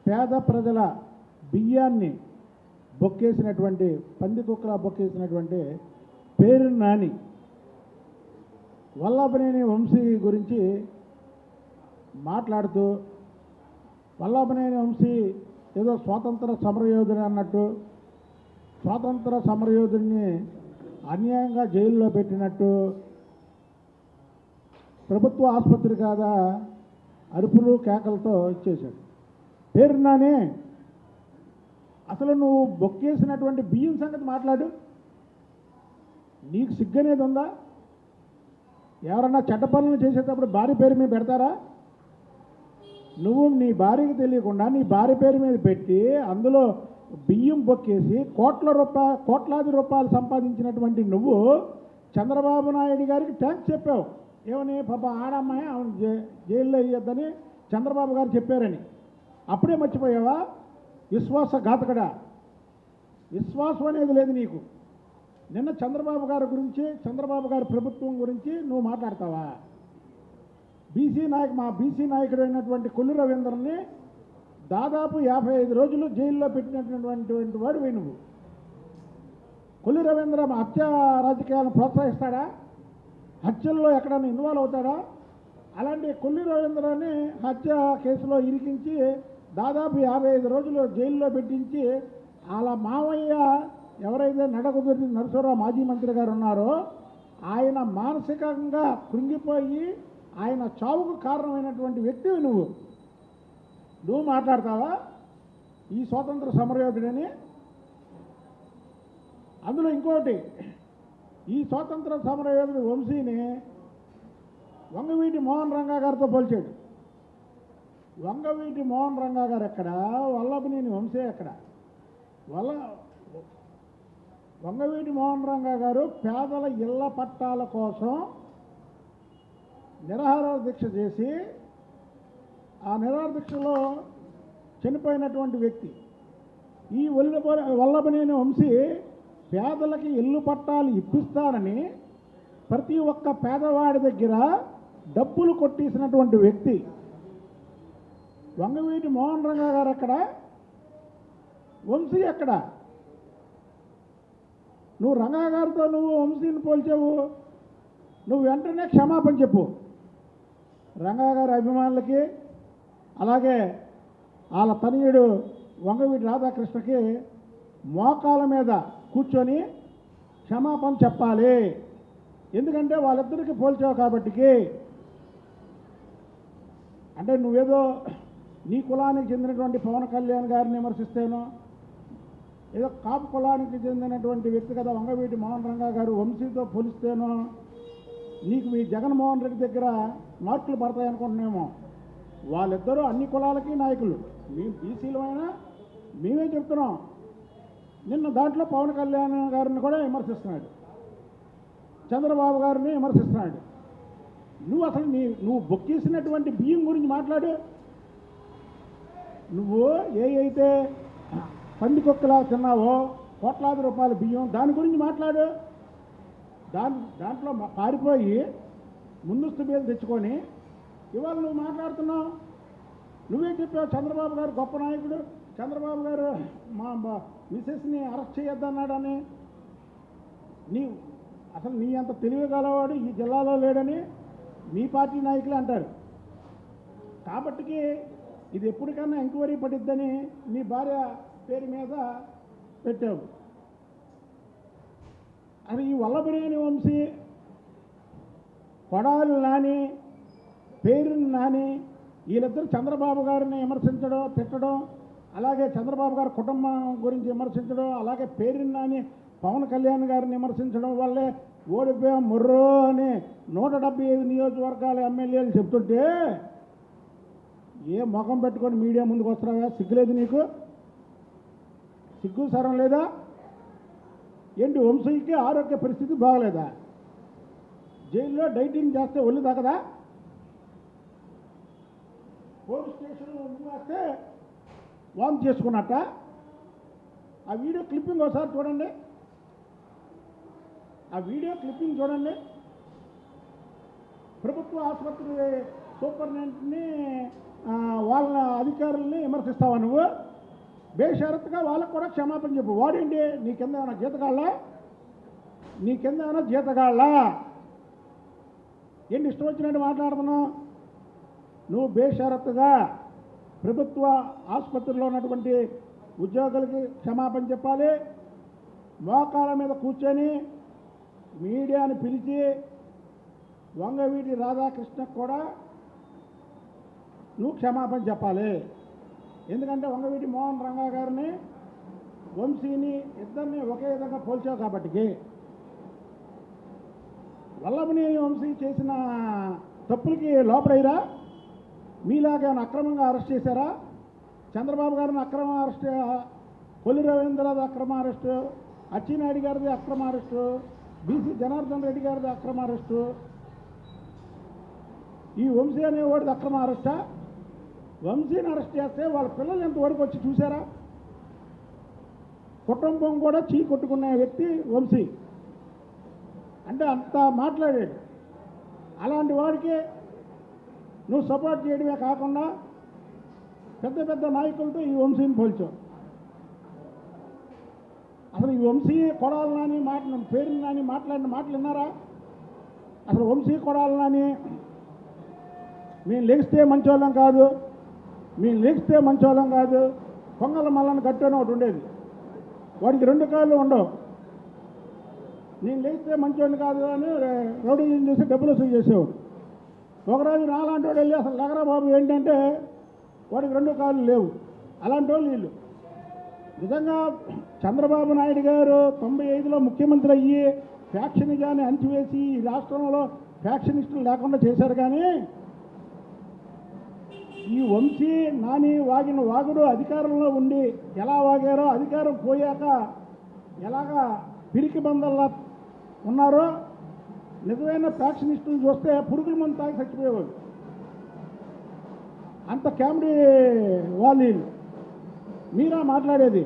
పేద ప్రజల బియ్యాన్ని బొక్కేసినటువంటి పందికుక్కలా బొక్కేసినటువంటి పేరు నాని వల్లభనేని వంశీ గురించి మాట్లాడుతూ వల్లభనేని వంశీ ఏదో స్వాతంత్ర సమరయోధుడు అన్నట్టు, స్వాతంత్ర సమరయోధుడిని అన్యాయంగా జైల్లో పెట్టినట్టు, ప్రభుత్వ ఆసుపత్రి కాదా అరుపులు కేకలతో ఇచ్చేశాడు. పేరు నాని, అసలు నువ్వు బొక్కేసినటువంటి బియ్యం సంగతి మాట్లాడు. నీకు సిగ్గనేది ఉందా? ఎవరన్నా చెడ్డ పనులు చేసేటప్పుడు భార్య పేరు మీద పెడతారా? నువ్వు నీ భార్యకి తెలియకుండా నీ భార్య పేరు మీద పెట్టి అందులో బియ్యం బొక్కేసి కోట్లాది రూపాయలు సంపాదించినటువంటి నువ్వు చంద్రబాబు నాయుడు గారికి థ్యాంక్స్ చెప్పావు. ఏమని? పాప ఆడమ్మాయి ఆమె జైల్లో వేయొద్దని చంద్రబాబు గారు చెప్పారని. అప్పుడే మర్చిపోయావా? విశ్వాసఘాతకుడా, విశ్వాసం అనేది లేదు నీకు. నిన్న చంద్రబాబు గారి గురించి, చంద్రబాబు గారి ప్రభుత్వం గురించి నువ్వు మాట్లాడతావా? మా బీసీ నాయకుడు అయినటువంటి కొల్లు రవీంద్రని దాదాపు 55 రోజులు జైల్లో పెట్టినటువంటి వాడివి నువ్వు. కొల్లు రవీంద్ర హత్య రాజకీయాలను ప్రోత్సహిస్తాడా? హత్యల్లో ఎక్కడైనా ఇన్వాల్వ్ అవుతాడా? అలాంటి కొల్లు రవీంద్రని హత్య కేసులో ఇరికించి దాదాపు 55 రోజులు జైల్లో పెట్టించి వాళ్ళ మావయ్య ఎవరైతే నడకుదురి నరసరావు మాజీ మంత్రి గారు ఉన్నారో ఆయన మానసికంగా కృంగిపోయి ఆయన చావుకు కారణమైనటువంటి వ్యక్తివి నువ్వు మాట్లాడతావా ఈ స్వాతంత్ర సమరయోధుడని? అందులో ఇంకోటి, ఈ స్వాతంత్ర సమరయోధుడు వంశీని వంగవీటి మోహన్ రంగా గారితో పోల్చాడు. వంగవీటి మోహన్ రంగా గారు ఎక్కడ, వల్లభనేని వంశీ ఎక్కడ? వంగవీటి మోహన్ రంగా గారు పేదల ఇళ్ల పట్టాల కోసం నిరాహార దీక్ష చేసి ఆ నిరాహార దీక్షలో చనిపోయినటువంటి వ్యక్తి. ఈ వల్లభనేని వంశీ పేదలకి ఇల్లు పట్టాలు ఇప్పిస్తానని ప్రతి ఒక్క పేదవాడి దగ్గర డబ్బులు కొట్టేసినటువంటి వ్యక్తి. వంగవీటి మోహన్ రంగా గారు ఎక్కడ, వంశీ ఎక్కడ? నువ్వు రంగా గారితో నువ్వు వంశీని పోల్చావు, నువ్వు వెంటనే క్షమాపణ చెప్పు. రంగా గారి అభిమానులకి, అలాగే వాళ్ళ తనయుడు వంగవీటి రాధాకృష్ణకి మోకాల మీద కూర్చొని క్షమాపణ చెప్పాలి. ఎందుకంటే వాళ్ళిద్దరికి పోల్చావు కాబట్టికి. అంటే నువ్వేదో నీ కులానికి చెందినటువంటి పవన్ కళ్యాణ్ గారిని విమర్శిస్తేనో, ఏదో కాపు కులానికి చెందినటువంటి వ్యక్తి కదా వంగవీటి మోహన్ రంగా గారు వంశీతో పోలిస్తేనో నీకు మీ జగన్మోహన్ రెడ్డి దగ్గర మార్కులు పడతాయనుకుంటున్నామో. వాళ్ళిద్దరూ అన్ని కులాలకి నాయకులు. మేము బీసీలమైనా మేమే చెప్తున్నాం. నిన్న దాంట్లో పవన్ కళ్యాణ్ గారిని కూడా విమర్శిస్తున్నాడు, చంద్రబాబు గారిని విమర్శిస్తున్నాడు. నువ్వు అసలు నువ్వు బొక్కేసినటువంటి బియ్యం గురించి మాట్లాడు. నువ్వు అయితే పందికొక్కలా తిన్నావో కోట్లాది రూపాయల బియ్యం, దాని గురించి మాట్లాడు. దాంట్లో పారిపోయి ముందస్తు బేలు తెచ్చుకొని ఇవాళ నువ్వు మాట్లాడుతున్నావు. నువ్వే చెప్పావు చంద్రబాబు గారు గొప్ప నాయకుడు, చంద్రబాబు గారు మా మిసెస్ని అరెస్ట్ చేయొద్దన్నాడని. అసలు నీ అంత తెలివి గలవాడు ఈ జిల్లాలో లేడని మీ పార్టీ నాయకులు అంటారు. కాబట్టికి ఇది ఎప్పటికన్నా ఎంక్వైరీ పడిద్దని నీ భార్య పేరు మీద పెట్టావు. అది ఈ వల్లభనేని వంశీ, కొడాలి నాని, పేరు నాని వీళ్ళిద్దరు చంద్రబాబు గారిని విమర్శించడం, తిట్టడం, అలాగే చంద్రబాబు గారి కుటుంబం గురించి విమర్శించడం, అలాగే పేరు నాని పవన్ కళ్యాణ్ గారిని విమర్శించడం వల్లే ఓడిపోయాం మొర్రో అని 175 నియోజకవర్గాల ఎమ్మెల్యేలు చెప్తుంటే ఏ ముఖం పెట్టుకొని మీడియా ముందుకు వస్తున్నావా? సిగ్గులేదు నీకు? సిగ్గు సరం లేదా? ఏంటి వంశీకి ఆరోగ్య పరిస్థితి బాగలేదా? జైల్లో డైటింగ్ చేస్తే ఒళ్ళు తాకదా? పోలీస్ స్టేషన్లో ముందు వేస్తే వామ్ చేసుకున్నట్ట. ఆ వీడియో క్లిప్పింగ్ ఒకసారి చూడండి, ఆ వీడియో క్లిప్పింగ్ చూడండి. ప్రభుత్వ ఆసుపత్రి సూపరింటెండెంట్ని వాళ్ళ అధికారుల్ని విమర్శిస్తావా నువ్వు? బేషరత్తుగా వాళ్ళకు కూడా క్షమాపణ చెప్పు. వాడేంటి నీ కింద ఏమైనా జీతగాళ్ళ? నీ కింద ఏమైనా జీతగాళ్ళ? ఏంటి ఇష్టం వచ్చినట్టు మాట్లాడుతున్నావు? నువ్వు బేషరత్తుగా ప్రభుత్వ ఆసుపత్రిలో ఉన్నటువంటి ఉద్యోగులకి క్షమాపణ చెప్పాలి. మోకాళ్ళ మీద కూర్చొని మీడియాని పిలిచి వంగవీటి రాధాకృష్ణకు కూడా నువ్వు క్షమాపణ చెప్పాలి. ఎందుకంటే వంగవీటి మోహన్ రంగా గారిని, వంశీని ఇద్దరిని ఒకే విధంగా పోల్చావు కాబట్టి. వల్లభనేని వంశీ చేసిన తప్పులకి లోపడైరా? మీలాగా అక్రమంగా అరెస్ట్ చేశారా? చంద్రబాబు గారిని అక్రమ అరెస్ట్, కొల్లి రవీంద్రనాథ్ అక్రమ అరెస్టు, అచ్చెన్నాయుడు గారిది అక్రమ అరెస్టు, బీసీ జనార్దన్ రెడ్డి గారిది అక్రమ అరెస్టు, ఈ వంశీ అనేవాడిది అక్రమ అరెస్టా? వంశీని అరెస్ట్ చేస్తే వాళ్ళ పిల్లలు ఎంతవరకు వచ్చి చూసారా? కుటుంబం కూడా చీ కొట్టుకునే వ్యక్తి వంశీ. అంటే అంత మాట్లాడాడు. అలాంటి వాడికి నువ్వు సపోర్ట్ చేయడమే కాకుండా పెద్ద పెద్ద నాయకులతో ఈ వంశీని పోల్చావు. అసలు ఈ వంశీ కొడాలని పేరు నాని మాట్లాడిన మాటలు విన్నారా? అసలు వంశీ కొడాలని మేము లెగిస్తే మంచోళ్ళం కాదు, మేము లెగిస్తే మంచోళ్ళం కాదు, పొంగల మల్లని గట్టు అని ఒకటి ఉండేది, వాడికి 2 కాళ్ళు ఉండవు. నేను లేస్తే మంచోడిని కాదు అని రౌడీజం చేసి డబ్బులు వసూలు చేసేవాడు. ఒకరోజు నాలాంటి వాడు వెళ్ళి అసలు లగరా బాబు ఏంటంటే వాడికి 2 కాళ్ళు లేవు. అలాంటి వాళ్ళు వీళ్ళు. నిజంగా చంద్రబాబు నాయుడు గారు 95లో ముఖ్యమంత్రి అయ్యి ఫ్యాక్షనిజాన్ని అణిచివేసి ఈ రాష్ట్రంలో ఫ్యాక్షనిస్టులు లేకుండా చేశారు. కానీ ఈ వంశీ నాని వాగిన వాగుడు అధికారంలో ఉండి ఎలా వాగారో, అధికారం పోయాక ఎలాగా పిరికి బందల్లా ఉన్నారో, నిజమైన ఫ్యాక్షనిస్టులు చూస్తే పురుగుల మందు తాగి చచ్చిపోయేవాడు. అంత కామెడీ వాళ్ళు. మీరా మాట్లాడేది?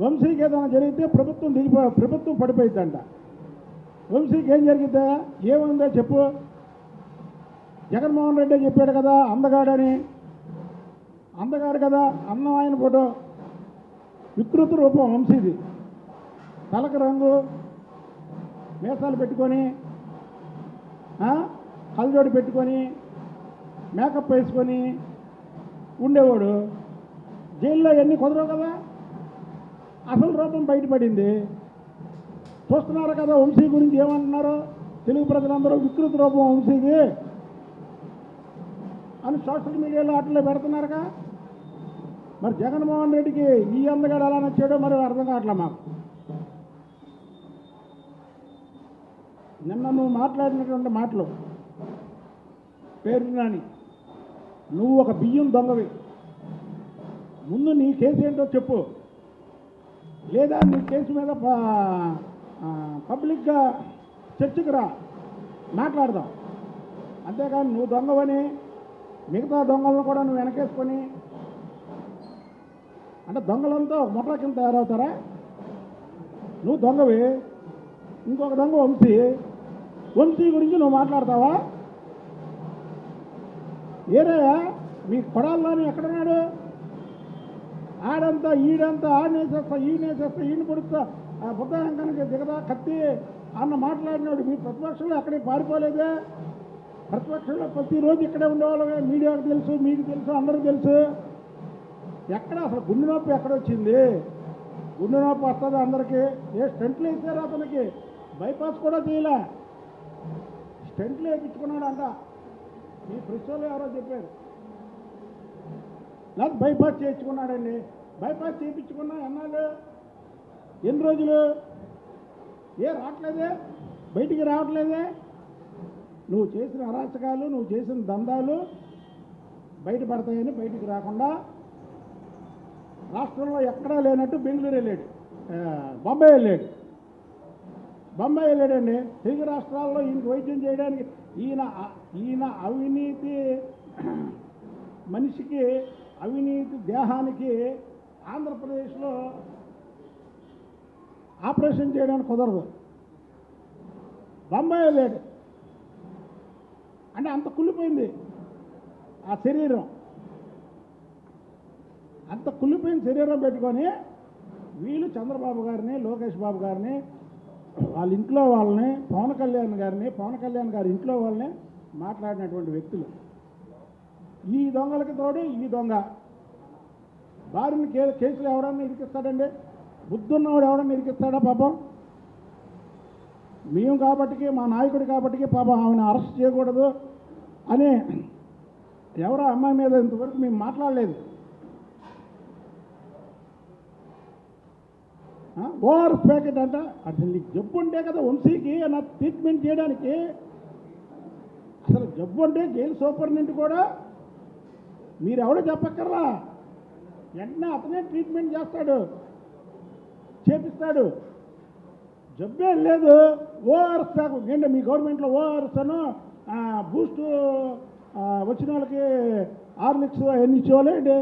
వంశీకి ఏదైనా జరిగితే ప్రభుత్వం పడిపోయిద్దంట. వంశీకి ఏం జరిగిద్దా? ఏముందో చెప్పు. జగన్మోహన్ రెడ్డి చెప్పాడు కదా అందగాడని. అందగాడు కదా, అన్నం ఆయన ఫోటో. వికృత రూపం వంశీది. తలకు రంగు, మీసాలు పెట్టుకొని, కళ్ళజోడు పెట్టుకొని, మేకప్ వేసుకొని ఉండేవాడు. జైల్లో ఎన్ని కుదరవు కదా. అసలు రూపం బయటపడింది. చూస్తున్నారు కదా వంశీ గురించి ఏమంటున్నారు తెలుగు ప్రజలందరూ. వికృత రూపం వంశీది అని సోషల్ మీడియాలో అట్లా పెడుతున్నారుగా. మరి జగన్మోహన్ రెడ్డికి ఈ అందగాడు ఎలా నచ్చాడో మరి అర్థం కావట్లే మాకు. నిన్న నువ్వు మాట్లాడినటువంటి మాటలు పేరు నాని, నువ్వు ఒక బియ్యం దొంగవి. ముందు నీ కేసు ఏంటో చెప్పు, లేదా నీ కేసు మీద పబ్లిక్గా చర్చకు రా, మాట్లాడదాం. అంతేకాని నువ్వు దొంగవని మిగతా దొంగలను కూడా నువ్వు వెనకేసుకొని, అంటే దొంగలంతా ముఠా కింద తయారవుతారా? నువ్వు దొంగవి, ఇంకొక దొంగ వంశీ గురించి నువ్వు మాట్లాడతావా? ఏరయ్యా మీ కొడాలని ఎక్కడున్నాడు? ఆడంతా ఈడంతా ఆడనేసేస్తా, ఈయన పొడుస్తా, ఆ బుద్ధంకానికి దిగదా కత్తి అన్న మాట్లాడినాడు. మీ ప్రతిపక్షంలో ఎక్కడికి పారిపోలేదే. ప్రతిపక్షంలో ప్రతిరోజు ఇక్కడే ఉండేవాళ్ళమే. మీడియాకు తెలుసు, మీకు తెలుసు, అందరికీ తెలుసు. ఎక్కడ అసలు గుండె నొప్పి ఎక్కడొచ్చింది? గుండె నొప్పి వస్తుంది అందరికీ. స్టెంట్లు వేసారు అతనికి, బైపాస్ కూడా చేయలే, స్టెంట్లు వేయించుకున్నాడు అంట. మీ ప్రెస్లో ఎవరో చెప్పారు, నాకు బైపాస్ చేయించుకున్నాడండి. బైపాస్ చేయించుకున్నా ఎన్నాళ్ళు, ఎన్ని రోజులు? రావట్లేదే, బయటికి రావట్లేదే. నువ్వు చేసిన అరాచకాలు, నువ్వు చేసిన దందాలు బయటపడతాయని బయటికి రాకుండా రాష్ట్రంలో ఎక్కడా లేనట్టు బెంగళూరు వెళ్ళాడు, బొంబాయి వెళ్ళాడండి. తెలుగు రాష్ట్రాల్లో ఈయనకి వైద్యం చేయడానికి ఈయన అవినీతి మనిషికి, అవినీతి దేహానికి ఆంధ్రప్రదేశ్లో ఆపరేషన్ చేయడానికి కుదరదు. బొంబాయి వెళ్ళాడు. అంటే అంత కుళ్ళిపోయింది ఆ శరీరం. అంత కుళ్ళిపోయిన శరీరం పెట్టుకొని వీళ్ళు చంద్రబాబు గారిని, లోకేష్ బాబు గారిని, వాళ్ళ ఇంట్లో వాళ్ళని, పవన్ కళ్యాణ్ గారి ఇంట్లో వాళ్ళని మాట్లాడినటువంటి వ్యక్తులు. ఈ దొంగలకి తోడు ఈ దొంగ. భార్యని కేసులు ఎవడన్నా ఇరికిస్తాడండి? బుద్ధున్నవాడు ఎవడన్నా ఇరికిస్తాడా? పాపం మేము కాబట్టికి, మా నాయకుడు కాబట్టికి పాపం ఆమెను అరెస్ట్ చేయకూడదు అని ఎవరో అమ్మాయి మీద ఇంతవరకు మేము మాట్లాడలేదు. ఓవర్ ప్యాకెట్ అంట. అసలు నీకు జబ్బు ఉంటే కదా వంశీకి నా ట్రీట్మెంట్ చేయడానికి. అసలు జబ్బు అంటే జైలు సూపరింటెండెంట్ కూడా మీరు ఎవడో చెప్పక్కర్లా, వెంటనే అతనే ట్రీట్మెంట్ చేస్తాడు, చేపిస్తాడు. జబ్బే లేదు. ఓఆర్ఎస్ ఏంటంటే మీ గవర్నమెంట్లో ఓఆర్ఎస్ అను బూస్ట్ వచ్చిన వాళ్ళకి హార్లిక్స్ అవన్నీ ఇచ్చేవాళ్ళు ఏంటి?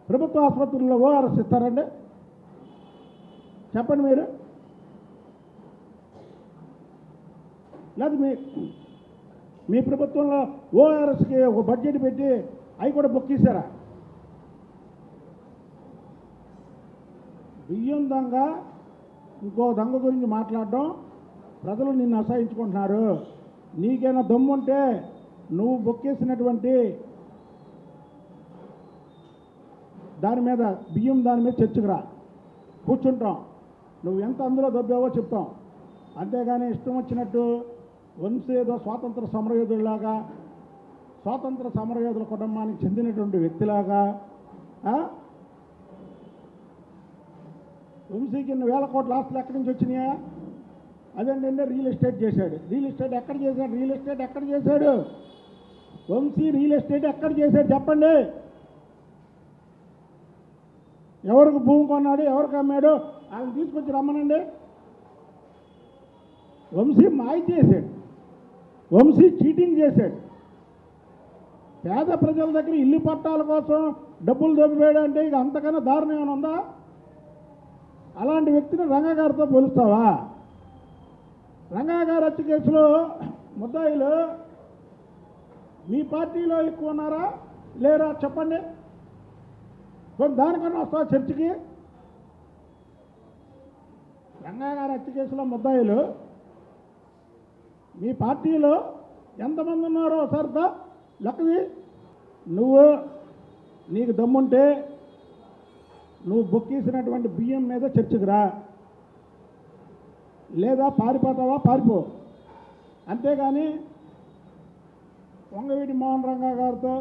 ప్రభుత్వ ఆసుపత్రుల్లో ఓఆర్ఎస్ ఇస్తారండి? చెప్పండి మీరు. లేదు మీ ప్రభుత్వంలో ఓఆర్ఎస్కి ఒక బడ్జెట్ పెట్టి అవి కూడా బుక్ చేశారా? బియ్యం దొంగ, ఇంకో దొంగ గురించి మాట్లాడడం, ప్రజలు నిన్ను అసహించుకుంటున్నారు. నీకైనా దమ్ముంటే నువ్వు బొక్కేసినటువంటి దాని మీద, బియ్యం దాని మీద చర్చకు రా, కూర్చుంటాం. నువ్వు ఎంత అందులో దొబ్బావో చెప్తాం. అంతేగాని ఇష్టం వచ్చినట్టు వంశీ ఏదో స్వాతంత్ర సమరయోధుడిలాగా, స్వాతంత్ర సమరయోధుల కుటుంబానికి చెందినటువంటి వ్యక్తిలాగా వంశీకి ఇన్ని వేల కోట్ల ఆస్తులు ఎక్కడి నుంచి వచ్చినాయా? అదేంటంటే రియల్ ఎస్టేట్ చేశాడు. రియల్ ఎస్టేట్ ఎక్కడ చేశాడు? రియల్ ఎస్టేట్ ఎక్కడ చేశాడు? వంశీ రియల్ ఎస్టేట్ ఎక్కడ చేశాడు చెప్పండి. ఎవరికి భూమి కొన్నాడు, ఎవరికి అమ్మాడు, ఆయన తీసుకొచ్చి రమ్మనండి. వంశీ మాయ చేశాడు, వంశీ చీటింగ్ చేశాడు. పేద ప్రజల దగ్గర ఇల్లు పట్టాల కోసం డబ్బులు దొబ్బేయడం అంటే ఇక అంతకన్నా దారుణం ఏమైనా ఉందా? అలాంటి వ్యక్తిని రంగా గారితో పోలుస్తావా? రంగా గారు హత్య కేసులో ముద్దాయిలు మీ పార్టీలో ఎక్కువ ఉన్నారా లేరా చెప్పండి. దానికన్నా వస్తావా చర్చకి? రంగా గారి హత్య కేసులో ముద్దాయిలు మీ పార్టీలో ఎంతమంది ఉన్నారో ఒకసారితో లెక్కది. నీకు దమ్ముంటే నువ్వు బొక్కేసినటువంటి బియ్యం మీద చర్చకు రా, లేదా పారిపోతావా పారిపో. అంతేగాని వంగవీటి మోహన్ రంగా గారితో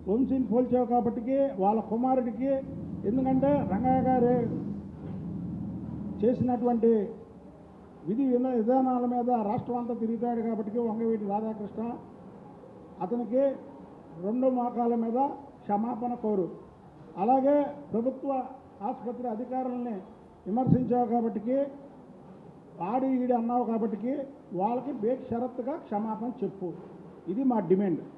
వంశీని పోల్చావు కాబట్టి వాళ్ళ కుమారుడికి, ఎందుకంటే రంగా గారు చేసినటువంటి విధి విధానాల మీద రాష్ట్రం అంతా తిరుగుతాడు కాబట్టి వంగవీటి రాధాకృష్ణ అతనికి 2 మోకాల మీద క్షమాపణ కోరు. అలాగే ప్రభుత్వ ఆసుపత్రి అధికారులని విమర్శించావు కాబట్టి, ఆడి ఈడి అన్నావు కాబట్టి వాళ్ళకి బేషరత్తుగా క్షమాపణ చెప్పు. ఇది మా డిమాండ్.